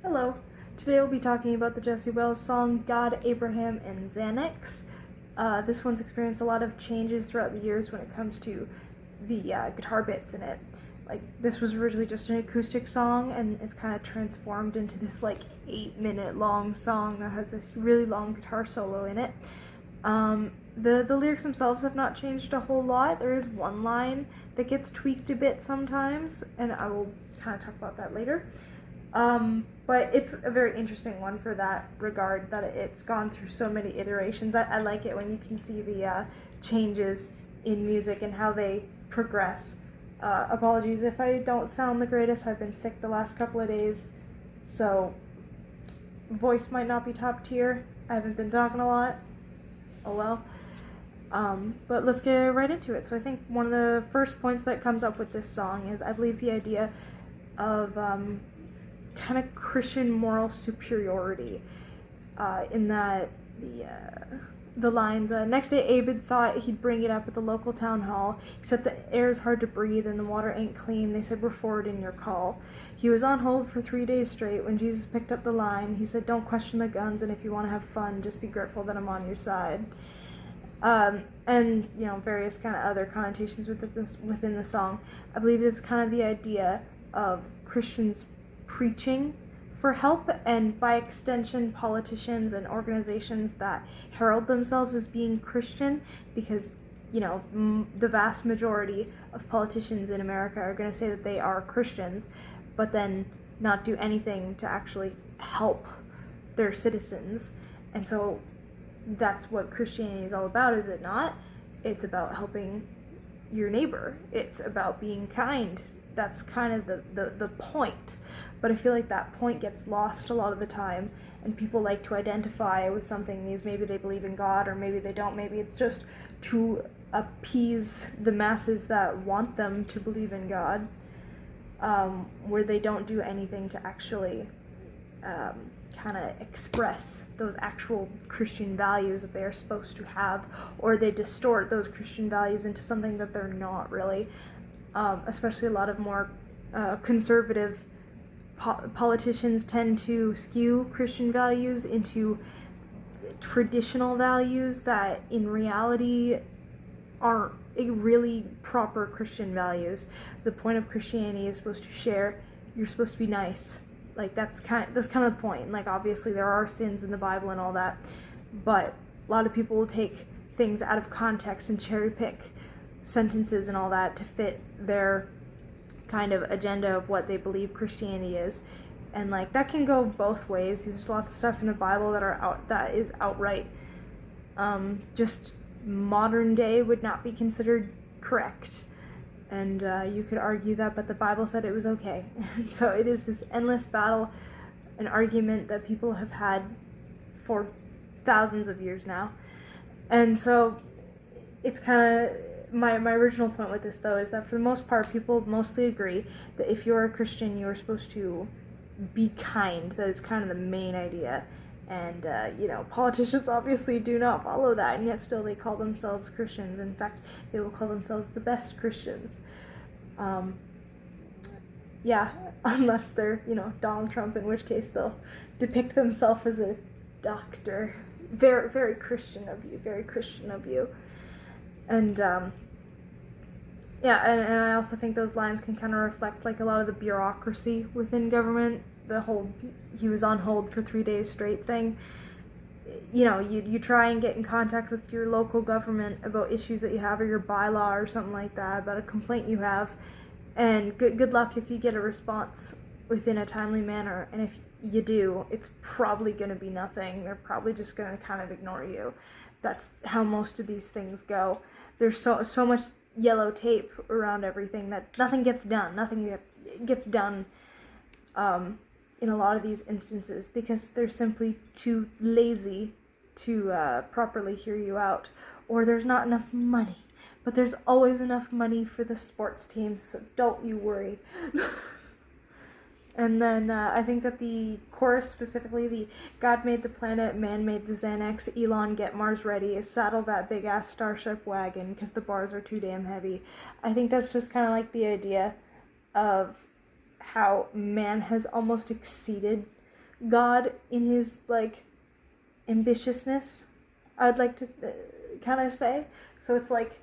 Hello. Today we'll be talking about the Jesse Wells song God, Abraham, and Xanax. This one's experienced a lot of changes throughout the years when it comes to the guitar bits in it. Like, this was originally just an acoustic song, and it's kind of transformed into this, 8-minute long song that has this really long guitar solo in it. The lyrics themselves have not changed a whole lot. There is one line that gets tweaked a bit sometimes, and I will kind of talk about that later. But it's a very interesting one for that regard, that it's gone through so many iterations. I like it when you can see the changes in music and how they progress. Apologies if I don't sound the greatest. I've been sick the last couple of days, so voice might not be top tier. I haven't been talking a lot. Oh well. But let's get right into it. So I think one of the first points that comes up with this song is, I believe, the idea of kind of Christian moral superiority, in that the lines, next day Abed thought he'd bring it up at the local town hall, except the air's hard to breathe and the water ain't clean. They said, we're forwarding your call. He was on hold for 3 days straight. When Jesus picked up the line, he said, don't question the guns, and if you want to have fun, just be grateful that I'm on your side. And various kind of other connotations within the song. I believe it's kind of the idea of Christians preaching for help, and by extension politicians and organizations that herald themselves as being Christian, because the vast majority of politicians in America are going to say that they are Christians, but then not do anything to actually help their citizens. And so that's what Christianity is all about, is it not? It's about helping your neighbor. It's about being kind. That's kind of the point. But I feel like that point gets lost a lot of the time, and people like to identify with something as maybe they believe in God, or maybe they don't. Maybe it's just to appease the masses that want them to believe in God, where they don't do anything to actually kind of express those actual Christian values that they are supposed to have, or they distort those Christian values into something that they're not really. Especially a lot of more conservative politicians tend to skew Christian values into traditional values that in reality aren't really proper Christian values. The point of Christianity is supposed to share. You're supposed to be nice. Like, that's kind of the point. Like, obviously there are sins in the Bible and all that, but a lot of people will take things out of context and cherry pick sentences and all that to fit their kind of agenda of what they believe Christianity is. And that can go both ways. There's lots of stuff in the Bible that is outright just modern day would not be considered correct, and you could argue that, but the Bible said it was okay. So it is this endless battle, an argument that people have had for thousands of years now. And so it's kind of my original point with this, though, is that for the most part, people mostly agree that if you're a Christian, you are supposed to be kind. That is kind of the main idea. And, politicians obviously do not follow that, and yet still they call themselves Christians. In fact, they will call themselves the best Christians. Unless they're, Donald Trump, in which case they'll depict themselves as a doctor. Very, very Christian of you, very Christian of you. And, and I also think those lines can kind of reflect, a lot of the bureaucracy within government. The whole, he was on hold for 3 days straight thing. You try and get in contact with your local government about issues that you have, or your bylaw or something like that, about a complaint you have, and good luck if you get a response within a timely manner. And if you do, it's probably going to be nothing. They're probably just going to kind of ignore you. That's how most of these things go. There's so much yellow tape around everything that nothing gets done. Nothing gets done in a lot of these instances, because they're simply too lazy to properly hear you out, or there's not enough money. But there's always enough money for the sports teams, so don't you worry. And then I think that the chorus, specifically the God made the planet, man made the Xanax, Elon get Mars ready, saddle that big ass starship wagon because the bars are too damn heavy. I think that's just kind of the idea of how man has almost exceeded God in his, like, ambitiousness, I'd like to kind of say. So it's like,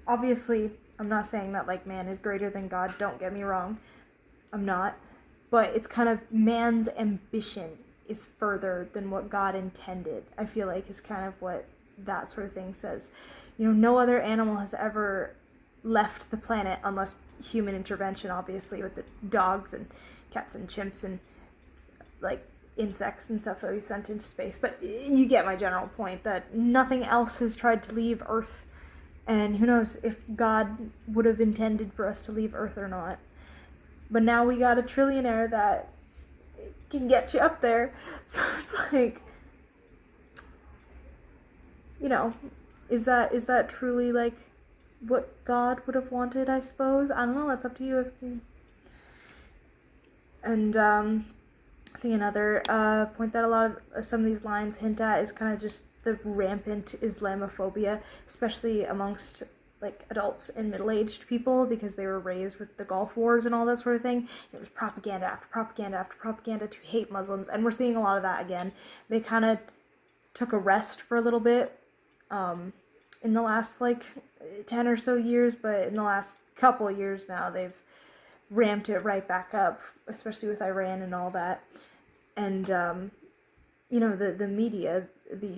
obviously, I'm not saying that, like, man is greater than God, don't get me wrong. I'm not. But it's kind of man's ambition is further than what God intended, I feel like, is kind of what that sort of thing says. You know, no other animal has ever left the planet unless human intervention, obviously, with the dogs and cats and chimps and, like, insects and stuff that we sent into space. But you get my general point, that nothing else has tried to leave Earth, and who knows if God would have intended for us to leave Earth or not. But now we got a trillionaire that can get you up there. So it's like, you know, is that truly, like, what God would have wanted, I suppose? I don't know, that's up to you. And I think another point that a lot of some of these lines hint at is kind of just the rampant Islamophobia, especially amongst, like, adults and middle-aged people, because they were raised with the Gulf Wars and all that sort of thing. It was propaganda after propaganda after propaganda to hate Muslims, and we're seeing a lot of that again. They kind of took a rest for a little bit in the last, like, 10 or so years, but in the last couple of years now, they've ramped it right back up, especially with Iran and all that. And, you know, the media,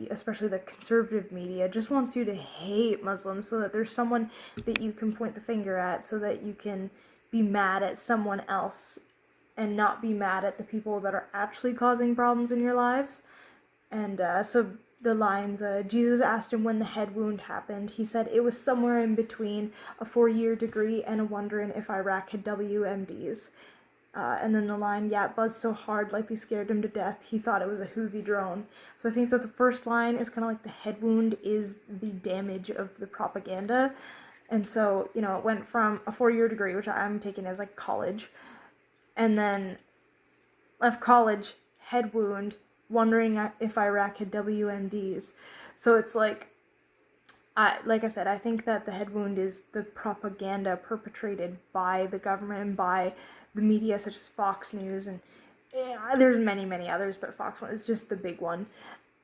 especially the conservative media, just wants you to hate Muslims so that there's someone that you can point the finger at, so that you can be mad at someone else and not be mad at the people that are actually causing problems in your lives. And so the lines, Jesus asked him when the head wound happened. He said it was somewhere in between a 4-year degree and a wondering if Iraq had WMDs. And then the line, yeah, it buzzed so hard like they scared him to death, he thought it was a Houthi drone. So I think that the first line is kind of like the head wound is the damage of the propaganda. And so, you know, it went from a 4-year degree, which I'm taking as, like, college, and then left college, head wound, wondering if Iraq had WMDs. So it's like I said, I think that the head wound is the propaganda perpetrated by the government and by the media, such as Fox News, and there's many others, but Fox One is just the big one,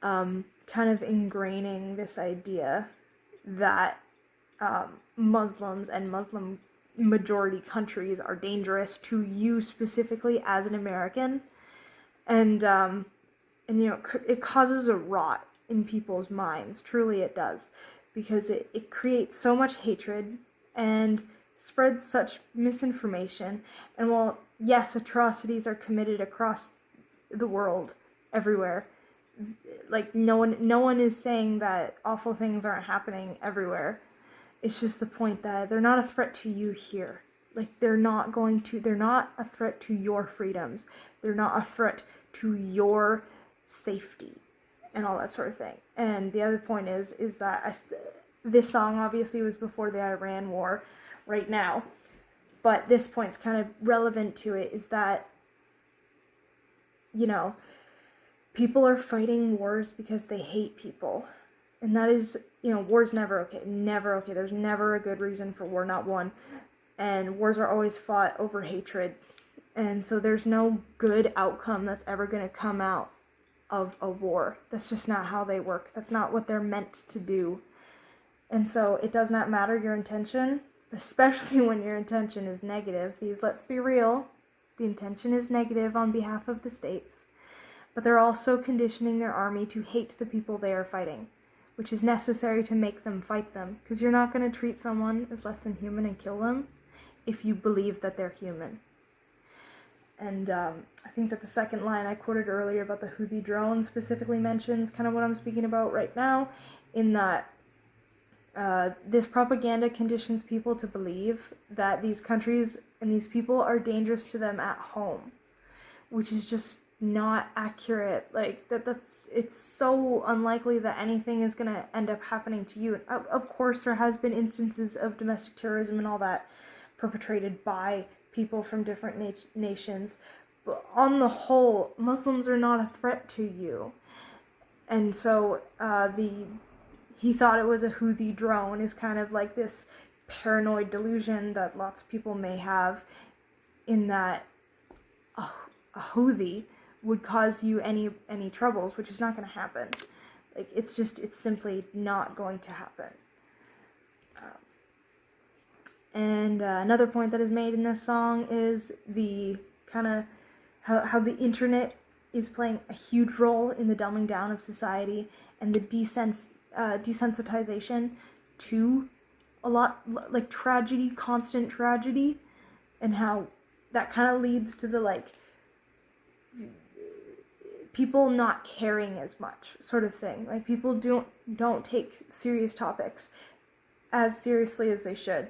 kind of ingraining this idea that Muslims and Muslim majority countries are dangerous to you specifically as an American, and you know, it causes a rot in people's minds. Truly it does, because it creates so much hatred and spreads such misinformation. And while, yes, atrocities are committed across the world, everywhere, like, no one is saying that awful things aren't happening everywhere. It's just the point that they're not a threat to you here. Like, they're not a threat to your freedoms. They're not a threat to your safety and all that sort of thing. And the other point is that this song obviously was before the Iran war right now, but this point's kind of relevant to it, is that, you know, people are fighting wars because they hate people. And that is, you know, war's never okay. Never okay. There's never a good reason for war, not one. And wars are always fought over hatred. And so there's no good outcome that's ever going to come out of a war. That's just not how they work. That's not what they're meant to do. And so it does not matter your intention, especially when your intention is negative. Let's be real, the intention is negative on behalf of the states. But they're also conditioning their army to hate the people they are fighting, which is necessary to make them fight them. Because you're not going to treat someone as less than human and kill them if you believe that they're human. And I think that the second line I quoted earlier about the Houthi drone specifically mentions kind of what I'm speaking about right now, in that this propaganda conditions people to believe that these countries and these people are dangerous to them at home, which is just not accurate. Like, it's so unlikely that anything is going to end up happening to you. Of course, there has been instances of domestic terrorism and all that perpetrated by people from different nations, but on the whole, Muslims are not a threat to you. And so he thought it was a Houthi drone is kind of like this paranoid delusion that lots of people may have, in that a Houthi would cause you any troubles, which is not going to happen. Like, it's simply not going to happen. And another point that is made in this song is the kind of how the internet is playing a huge role in the dumbing down of society and the desensitization to a lot, like, tragedy, constant tragedy, and how that kind of leads to the, like, people not caring as much sort of thing. Like, people don't take serious topics as seriously as they should,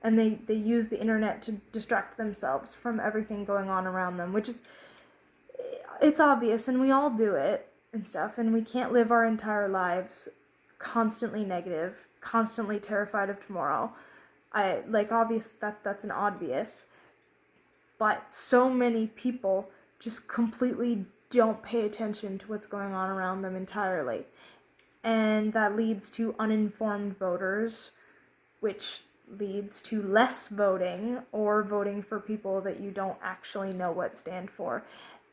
and they use the internet to distract themselves from everything going on around them, which is, it's obvious, and we all do it and stuff, and we can't live our entire lives constantly negative, constantly terrified of tomorrow. That's an obvious, but so many people just completely don't pay attention to what's going on around them entirely, and that leads to uninformed voters, which leads to less voting, or voting for people that you don't actually know what stand for.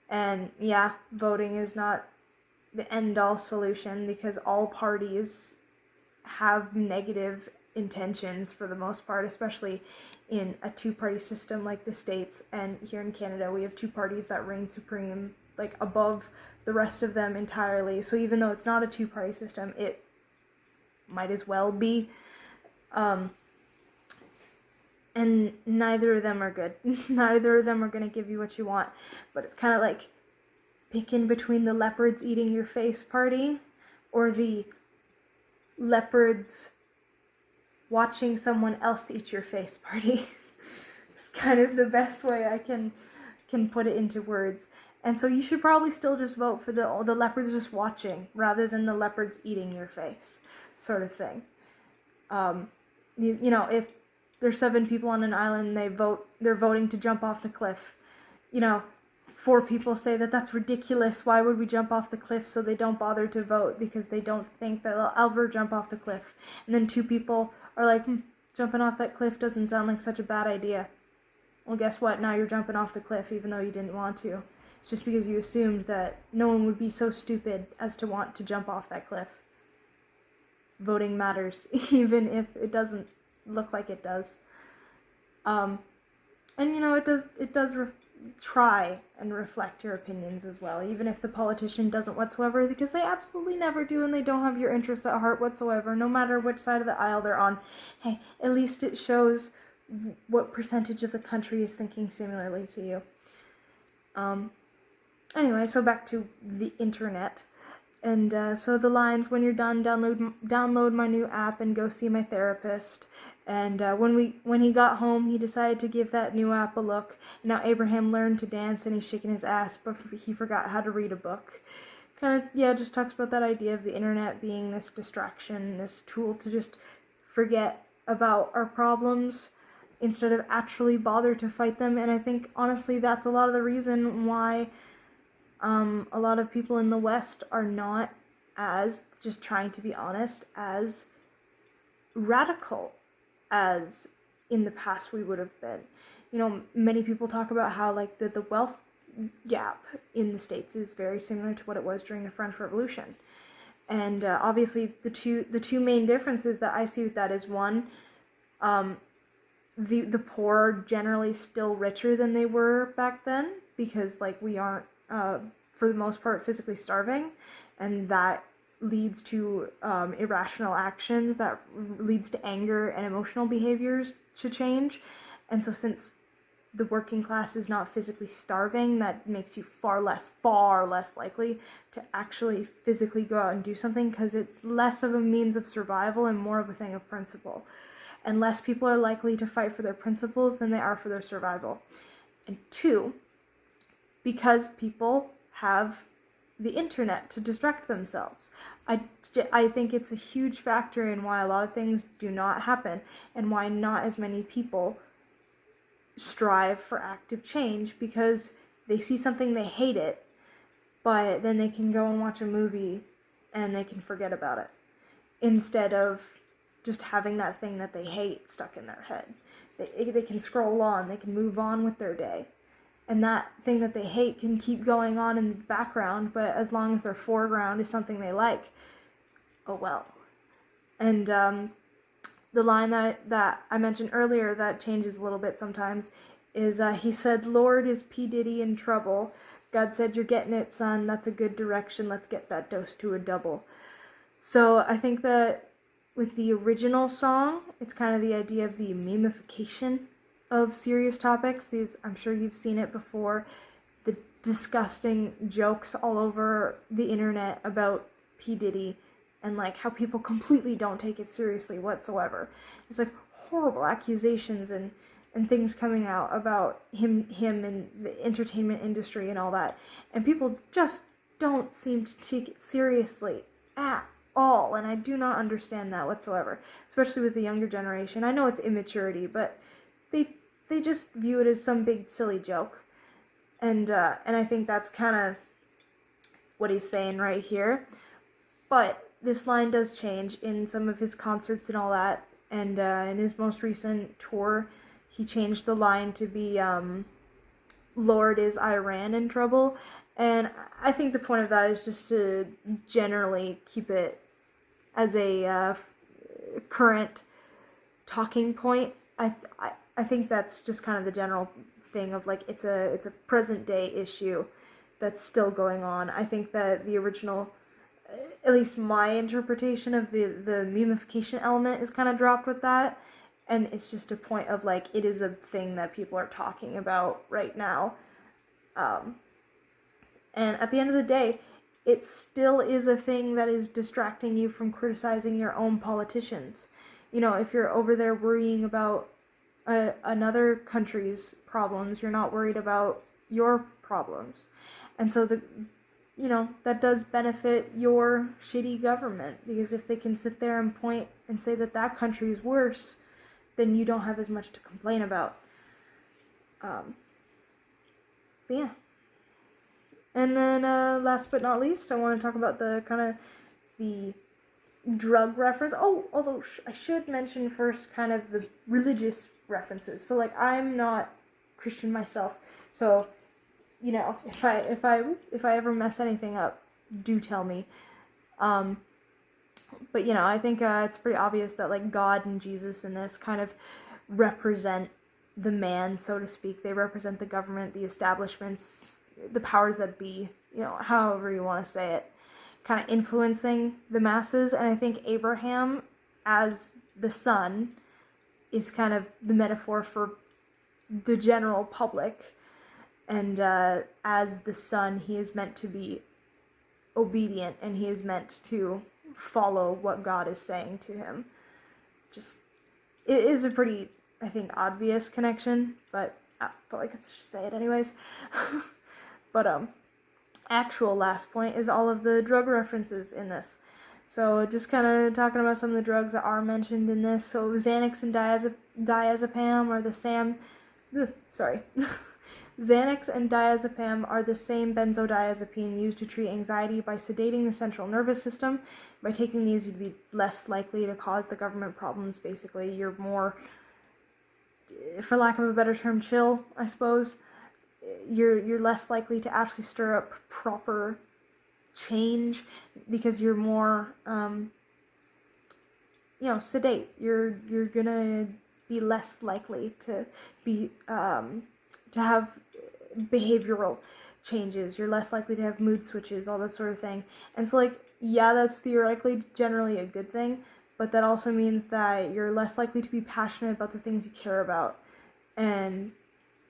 And yeah, voting is not the end-all solution, because all parties have negative intentions for the most part, especially in a two-party system like the States. And here in Canada, we have two parties that reign supreme, like, above the rest of them entirely. So even though it's not a two-party system, it might as well be. And neither of them are good. Neither of them are going to give you what you want. But it's kind of like picking between the leopards eating your face party or the leopards watching someone else eat your face party. It's kind of the best way I can put it into words. And so you should probably still just vote for the leopards just watching rather than the leopards eating your face sort of thing. You know, if there's 7 people on an island, they're voting to jump off the cliff. You know, 4 people say that that's ridiculous. Why would we jump off the cliff? So they don't bother to vote because they don't think that they'll ever jump off the cliff. And then 2 people are like, jumping off that cliff doesn't sound like such a bad idea. Well, guess what? Now you're jumping off the cliff even though you didn't want to. It's just because you assumed that no one would be so stupid as to want to jump off that cliff. Voting matters, even if it doesn't look like it does. And you know, it does try and reflect your opinions as well, even if the politician doesn't whatsoever, because they absolutely never do, and they don't have your interests at heart whatsoever, no matter which side of the aisle they're on. Hey, at least it shows what percentage of the country is thinking similarly to you. Anyway, so back to the internet. And so the lines, when you're done, download my new app and go see my therapist. And when he got home, he decided to give that new app a look. Now Abraham learned to dance and he's shaking his ass, but he forgot how to read a book. Kind of, yeah, just talks about that idea of the internet being this distraction, this tool to just forget about our problems instead of actually bother to fight them. And I think, honestly, that's a lot of the reason why a lot of people in the West are not as, just trying to be honest, as radical as in the past we would have been. You know, many people talk about how, like, the wealth gap in the States is very similar to what it was during the French Revolution. And obviously the two main differences that I see with that is, one, the poor are generally still richer than they were back then, because, like, we aren't for the most part physically starving, and that leads to irrational actions, that leads to anger and emotional behaviors to change. And so since the working class is not physically starving, that makes you far less likely to actually physically go out and do something, because it's less of a means of survival and more of a thing of principle. And less people are likely to fight for their principles than they are for their survival. And 2, because people have the internet to distract themselves. I think it's a huge factor in why a lot of things do not happen, and why not as many people strive for active change, because they see something, they hate it, but then they can go and watch a movie and they can forget about it, instead of just having that thing that they hate stuck in their head. They can scroll on, they can move on with their day. and that thing that they hate can keep going on in the background, but as long as their foreground is something they like, oh well. And the line that I mentioned earlier that changes a little bit sometimes is he said, "Lord, is P. Diddy in trouble? God said, you're getting it, son. That's a good direction. Let's get that dose to a double." So I think that with the original song, it's kind of the idea of the memification of serious topics. These, I'm sure you've seen it before, the disgusting jokes all over the internet about P. Diddy and like how people completely don't take it seriously whatsoever. It's like horrible accusations and things coming out about him and the entertainment industry and all that. And people just don't seem to take it seriously at all. And I do not understand that whatsoever, especially with the younger generation. I know it's immaturity, but they just view it as some big silly joke. And I think that's kind of what he's saying right here. But this line does change in some of his concerts and all that. And in his most recent tour, he changed the line to be, "Lord, is Iran in trouble?" And I think the point of that is just to generally keep it as a current talking point. I think that's just kind of the general thing of like it's a present day issue that's still going on. I think that the original, at least my interpretation of the memification element is kind of dropped with that, and it's just a point of like it is a thing that people are talking about right now. And at the end of the day, it still is a thing that is distracting you from criticizing your own politicians. You know, if you're over there worrying about another country's problems, you're not worried about your problems. And so that does benefit your shitty government, because if they can sit there and point and say that that country is worse, then you don't have as much to complain about. But yeah. And then last but not least, I want to talk about the kind of the drug reference. Oh, although I should mention first kind of the religious references. So like I'm not Christian myself, so you know, if I ever mess anything up, do tell me. But you know, I think it's pretty obvious that like God and Jesus in this kind of represent the man, so to speak. They represent the government, the establishments, the powers that be, you know, however you want to say it, kind of influencing the masses. And I think Abraham as the son is kind of the metaphor for the general public. And as the son, he is meant to be obedient, and he is meant to follow what God is saying to him. Just, it is a pretty, I think, obvious connection, but I feel like I should say it anyways. But actual last point is all of the drug references in this. So just kind of talking about some of the drugs that are mentioned in this. So Xanax and diazepam are the same. Xanax and diazepam are the same benzodiazepine used to treat anxiety by sedating the central nervous system. By taking these, you'd be less likely to cause the government problems. Basically, you're more, for lack of a better term, chill, I suppose. You're less likely to actually stir up proper change because you're more, sedate. You're gonna be less likely to be to have behavioral changes. You're less likely to have mood switches, all that sort of thing. And so, like, yeah, that's theoretically generally a good thing, but that also means that you're less likely to be passionate about the things you care about. And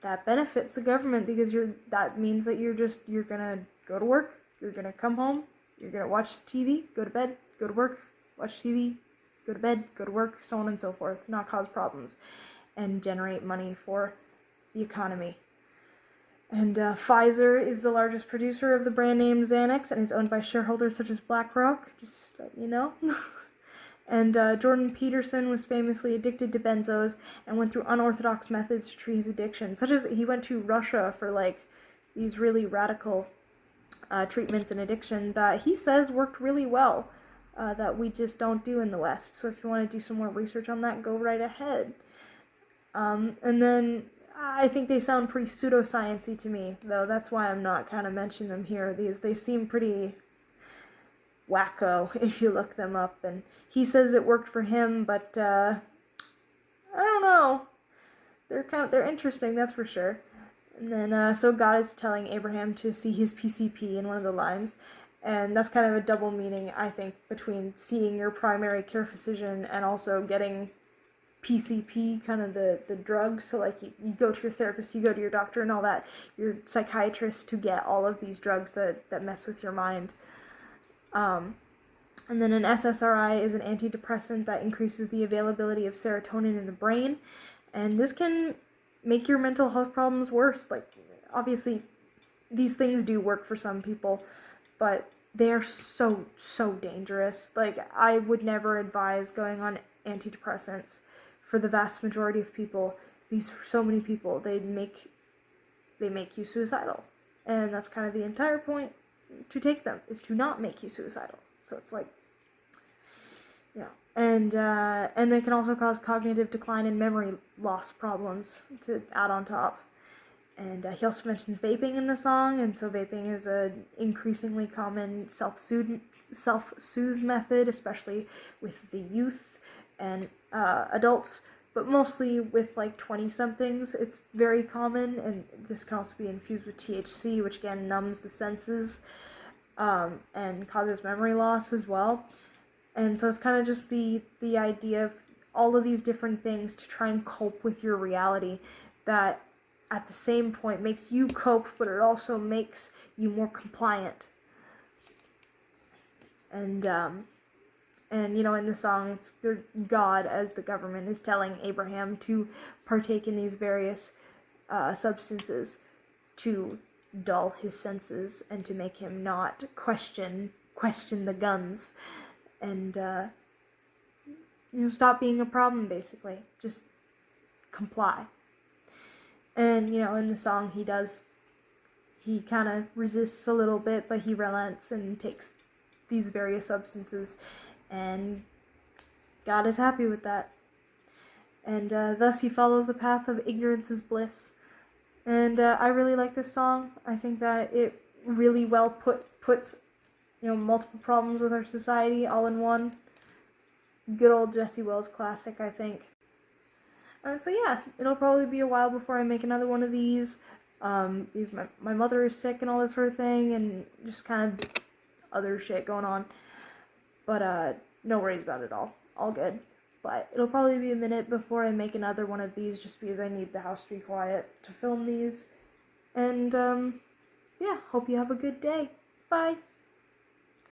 that benefits the government because that means that you're gonna go to work, you're gonna come home, you're gonna watch TV, go to bed, go to work, watch TV, go to bed, go to work, so on and so forth, not cause problems, and generate money for the economy. And Pfizer is the largest producer of the brand name Xanax and is owned by shareholders such as BlackRock, just so you know. And Jordan Peterson was famously addicted to benzos and went through unorthodox methods to treat his addiction, such as he went to Russia for like these really radical treatments and addiction that he says worked really well, that we just don't do in the West. So if you want to do some more research on that, go right ahead. And then I think they sound pretty pseudoscience-y to me, though. That's why I'm not kind of mentioning them here. They seem pretty wacko if you look them up. And he says it worked for him, but I don't know. They're interesting, that's for sure. And then so God is telling Abraham to see his PCP in one of the lines. And that's kind of a double meaning, I think, between seeing your primary care physician and also getting PCP, kind of the drugs. So like you go to your therapist, you go to your doctor and all that, your psychiatrist, to get all of these drugs that mess with your mind. And then an SSRI is an antidepressant that increases the availability of serotonin in the brain. And this can make your mental health problems worse. Like, obviously, these things do work for some people, but they are so dangerous. Like, I would never advise going on antidepressants for the vast majority of people. For so many people, they make you suicidal. And that's kind of the entire point to take them, is to not make you suicidal. So it's like, yeah. And they can also cause cognitive decline and memory loss problems to add on top. And he also mentions vaping in the song, and so vaping is an increasingly common self-soothe method, especially with the youth and adults, but mostly with like 20-somethings. It's very common, and this can also be infused with THC, which again numbs the senses and causes memory loss as well. And so it's kind of just the idea of all of these different things to try and cope with your reality that at the same point makes you cope, but it also makes you more compliant. And you know, in the song, it's God as the government is telling Abraham to partake in these various substances to dull his senses and to make him not question the guns. And, you know, stop being a problem, basically. Just comply. And, you know, in the song, he kind of resists a little bit, but he relents and takes these various substances, and God is happy with that. And thus he follows the path of ignorance is bliss. And I really like this song. I think that it really well puts you know, multiple problems with our society all in one. Good old Jesse Wells classic, I think. So yeah, it'll probably be a while before I make another one of these. My mother is sick and all this sort of thing, and just kind of other shit going on. But no worries about it all good. But it'll probably be a minute before I make another one of these, just because I need the house to be quiet to film these. And yeah, hope you have a good day. Bye.